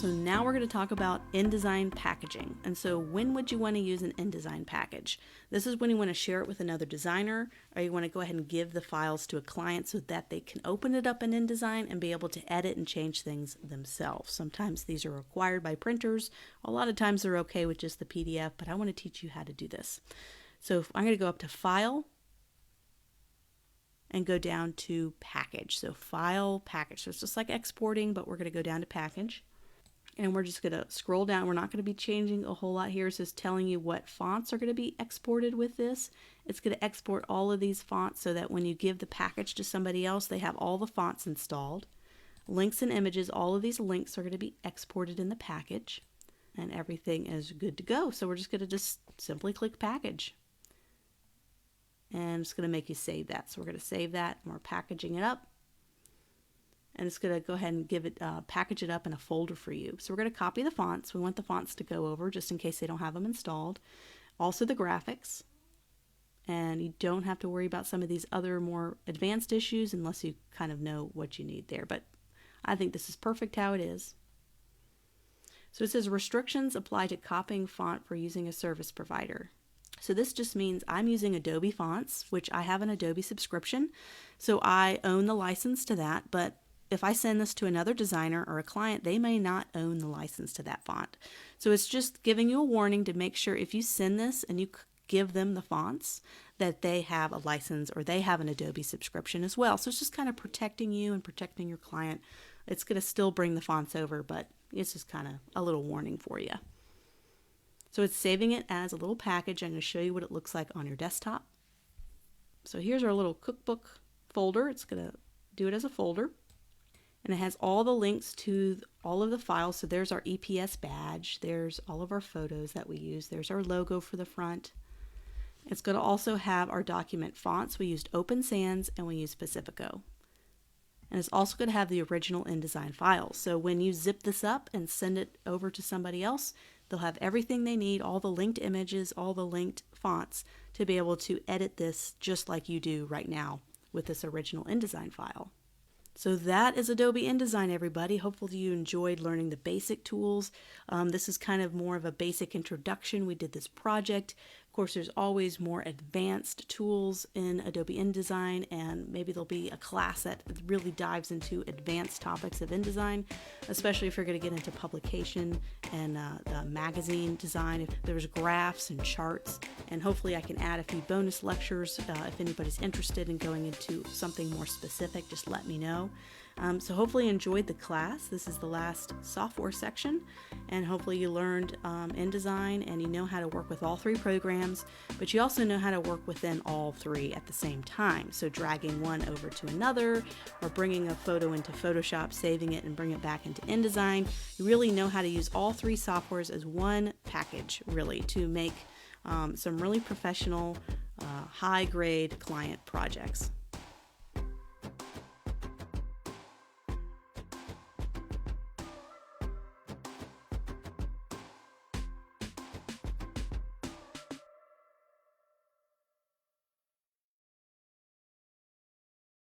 So now we're going to talk about InDesign packaging. And so when would you want to use an InDesign package? This is when you want to share it with another designer, or you want to go ahead and give the files to a client so that they can open it up in InDesign and be able to edit and change things themselves. Sometimes these are required by printers. A lot of times they're okay with just the PDF, but I want to teach you how to do this. So I'm going to go up to File and go down to Package. So File, Package. So it's just like exporting, but we're going to go down to Package. And we're just going to scroll down. We're not going to be changing a whole lot here. It's just telling you what fonts are going to be exported with this. It's going to export all of these fonts so that when you give the package to somebody else, they have all the fonts installed. Links and images, all of these links are going to be exported in the package. And everything is good to go. So we're just going to just simply click Package. And it's going to make you save that. So we're going to save that and we're packaging it up. And it's going to go ahead and give it, package it up in a folder for you. So we're going to copy the fonts. We want the fonts to go over just in case they don't have them installed. Also the graphics. And you don't have to worry about some of these other more advanced issues unless you kind of know what you need there. But I think this is perfect how it is. So it says restrictions apply to copying font for using a service provider. So this just means I'm using Adobe fonts, which I have an Adobe subscription. So I own the license to that, but if I send this to another designer or a client, they may not own the license to that font. So it's just giving you a warning to make sure if you send this and you give them the fonts, that they have a license or they have an Adobe subscription as well. So it's just kind of protecting you and protecting your client. It's going to still bring the fonts over, but it's just kind of a little warning for you. So it's saving it as a little package. I'm going to show you what it looks like on your desktop. So here's our little cookbook folder. It's going to do it as a folder. And it has all the links to all of the files. So there's our EPS badge. There's all of our photos that we use. There's our logo for the front. It's going to also have our document fonts. We used Open Sans and we used Pacifico. And it's also going to have the original InDesign files. So when you zip this up and send it over to somebody else, they'll have everything they need, all the linked images, all the linked fonts to be able to edit this just like you do right now with this original InDesign file. So that is Adobe InDesign, everybody. Hopefully you enjoyed learning the basic tools. This is kind of more of a basic introduction. We did this project. Of course, there's always more advanced tools in Adobe InDesign, and maybe there'll be a class that really dives into advanced topics of InDesign, especially if you're going to get into publication and magazine design. If there's graphs and charts, and hopefully I can add a few bonus lectures. If anybody's interested in going into something more specific, just let me know. So hopefully you enjoyed the class. This is the last software section, and hopefully you learned InDesign and you know how to work with all three programs, but you also know how to work within all three at the same time. So dragging one over to another, or bringing a photo into Photoshop, saving it and bring it back into InDesign. You really know how to use all three softwares as one package, really, to make some really professional, high-grade client projects.